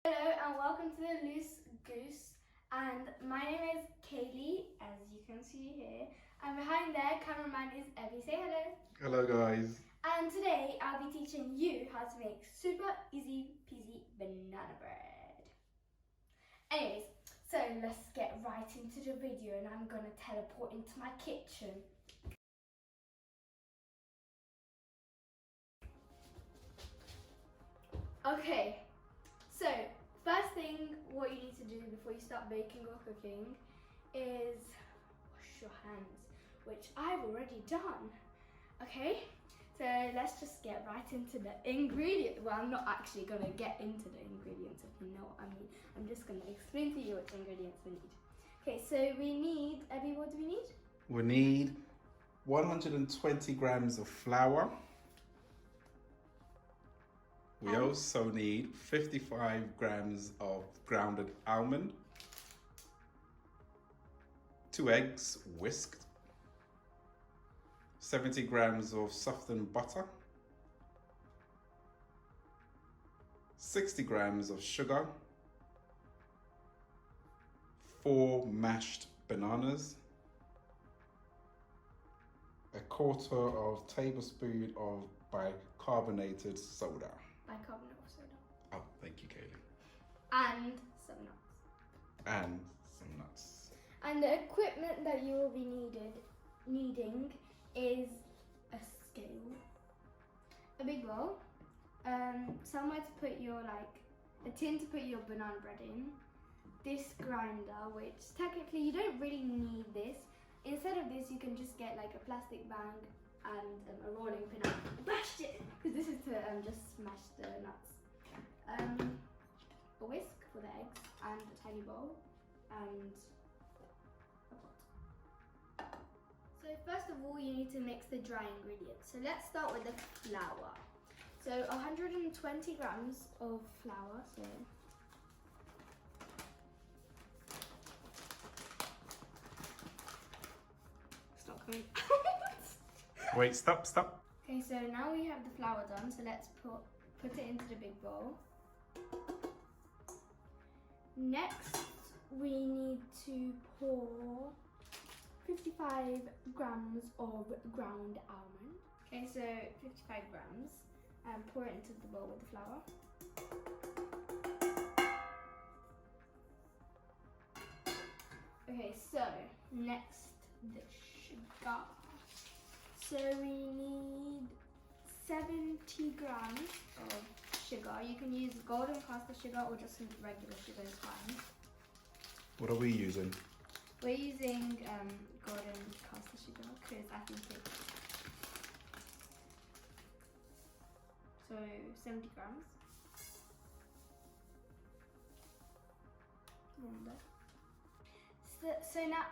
Hello and welcome to the Loose Goose, and my name is Kaylee, as you can see here, and behind there cameraman is Evie. Say hello. Hello guys. And today I'll be teaching you how to make super easy peasy banana bread. Anyways, so let's get right into the video and I'm gonna teleport into my kitchen. Okay, so first thing what you need to do before you start baking or cooking is wash your hands, which I've already done. Okay, so let's just get right into the ingredients. Well, I'm not actually going to get into the ingredients, if you know what I mean. I'm just going to explain to you which ingredients we need. Okay, so we need, Abby, what do we need? We need 120 grams of flour. We also need 55 grams of grounded almond, 2 eggs whisked, 70 grams of softened butter, 60 grams of sugar, 4 mashed bananas, a quarter of tablespoon of bicarbonated soda. Bicarbonate of soda. Oh, thank you, Kaylee. And some nuts. And some nuts. And the equipment that you will be needing is a scale, a big bowl, somewhere to put your a tin to put your banana bread in, this grinder, which technically you don't really need this. Instead of this, you can just get like a plastic bag and a rolling pin. I bashed it because this is to just smash the nuts. A whisk for the eggs and a tiny bowl and a pot. So first of all, you need to mix the dry ingredients. So let's start with the flour. So 120 grams of flour. So it's not coming out. Wait, stop. Okay, so now we have the flour done. So let's put it into the big bowl. Next, we need to pour 55 grams of ground almond. Okay, so 55 grams, and pour it into the bowl with the flour. Okay, so next the sugar. So we need 70 grams of sugar. You can use golden caster sugar or just regular sugar is fine. What are we using? We're using golden caster sugar because I think it's so 70 grams. So now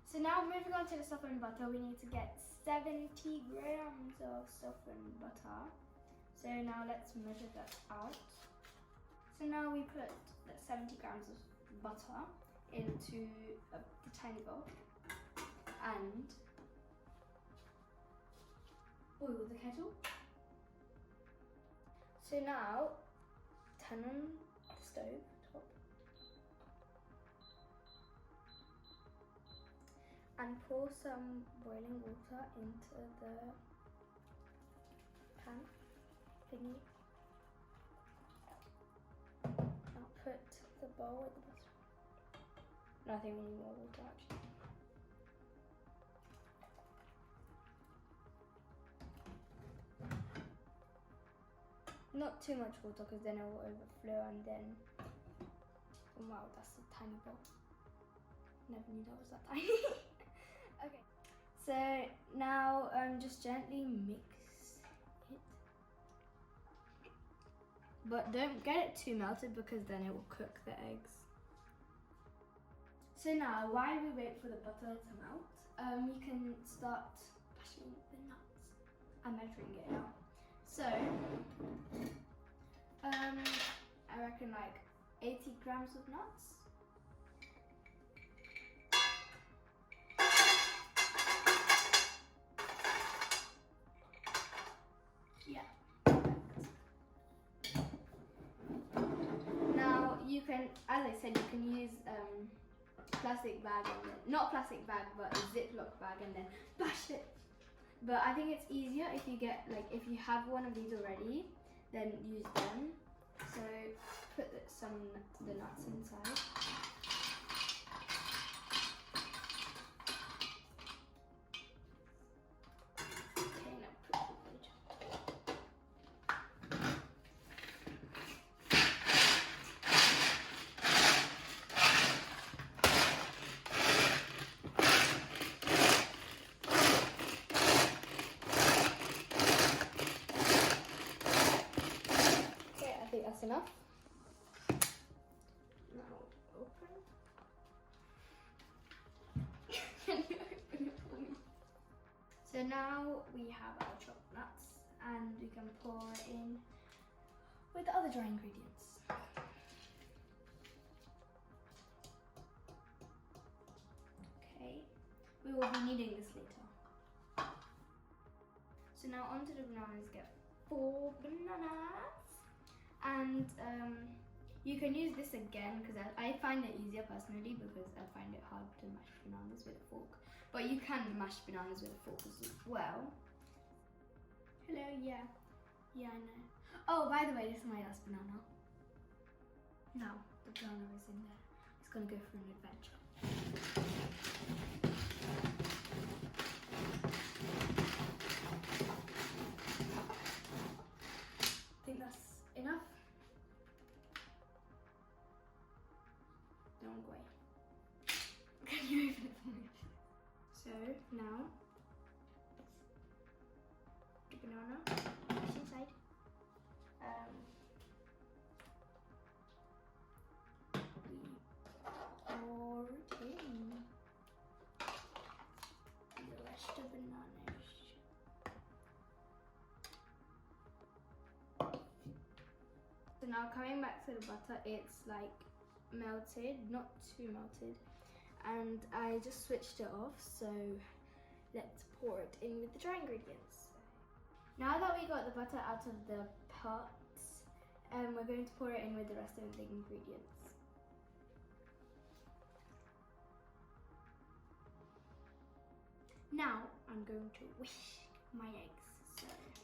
So now moving on to the softened butter, we need to get 70 grams of softened butter. So now let's measure that out. So now we put the 70 grams of butter into the tiny bowl and oil the kettle. So now turn on the stove top and pour some boiling water into the pan thingy. Now put the bowl with the butter. No, I think we need more water actually. Not too much water because then it will overflow and then, oh wow, that's a tiny bowl. Never knew that was that tiny. Okay, so now just gently mix it. But don't get it too melted because then it will cook the eggs. So now, while we wait for the butter to melt, you can start bashing the nuts. I'm measuring it now. So, I reckon like 80 grams of nuts. as I said, you can use plastic bag and then, not plastic bag, but a Ziploc bag and then bash it. But I think it's easier if you get, like, if you have one of these already, then use them. So put the nuts inside. Okay, now put the lid. Okay, I think that's enough. Now open. Can you open it for me? So now we have our chopped nuts and we can pour it in with the other dry ingredients. Okay, we will be needing this later. So now onto the bananas, get 4 bananas. And you can use this again because I find it easier personally because I find it hard to mash bananas with a fork. But you can mash bananas with a fork as well. Hello, yeah. Yeah, I know. Oh, by the way, this is my last banana. Now, the banana is in there. It's gonna go for an adventure. I think that's enough. Don't go away. Can you open it for me? So now, the banana is inside. We pour it in the rest of the bananas. So now coming back to the butter, it's like melted, not too melted, and I just switched it off, so let's pour it in with the dry ingredients. Now that we got the butter out of the pot, we're going to pour it in with the rest of the ingredients. Now I'm going to whisk my eggs, so let's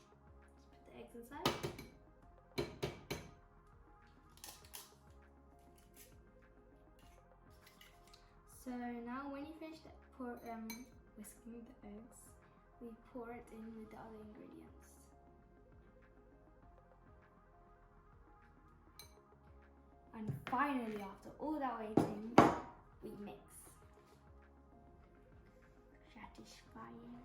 put the eggs inside. So now when you finish whisking the eggs, we pour it in with the other ingredients. And finally, after all that waiting, we mix. Satisfying.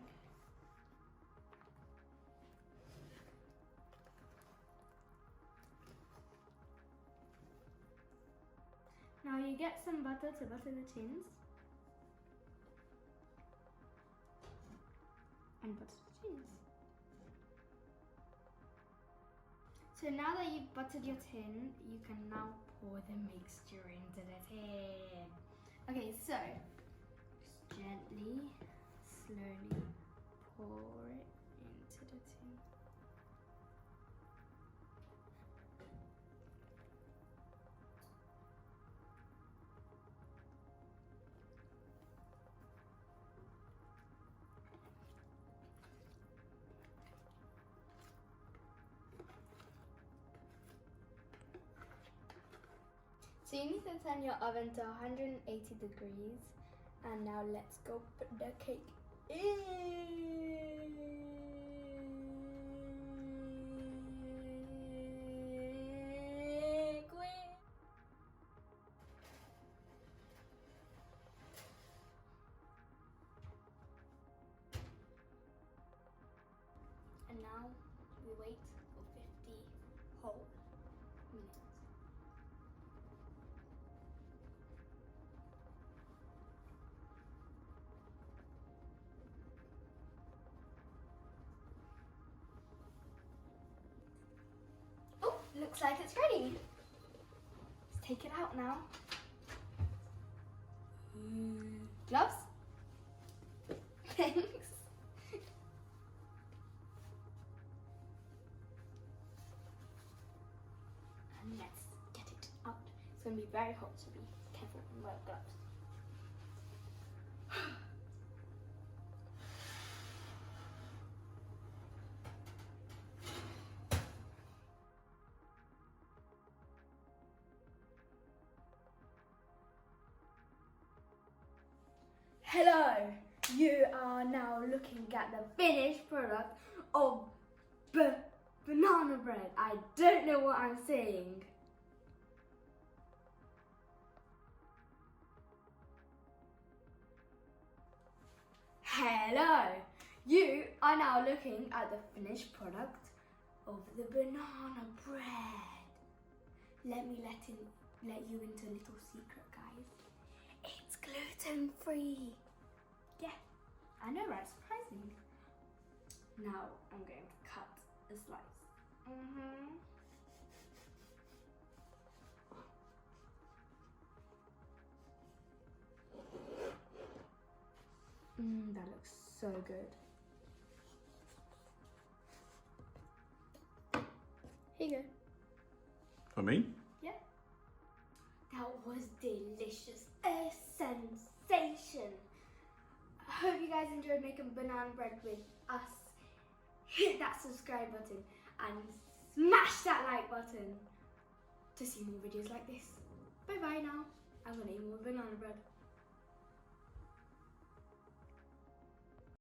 Now you get some butter to butter the tins. And butter the tins. So now that you've buttered your tin, you can now pour the mixture into the tin. Okay, so just gently, slowly pour it into the tin. So you need to turn your oven to 180 degrees, and now let's go put the cake in. Quick. And now we wait for 50 whole minutes. Looks like it's ready. Let's take it out now. Gloves? Thanks. And let's get it out. It's going to be very hot, so be careful and wear gloves. Hello, you are now looking at the finished product of banana bread. I don't know what I'm saying. Hello, you are now looking at the finished product of the banana bread. Let me let you into a little secret, guys. It's gluten-free. Yeah, I know, right? Surprising. Now I'm going to cut a slice. That looks so good. Here you go. For me? Yeah. That was delicious. A sensation. I hope you guys enjoyed making banana bread with us. Hit that subscribe button and smash that like button to see more videos like this. Bye bye now. I'm gonna eat more banana bread.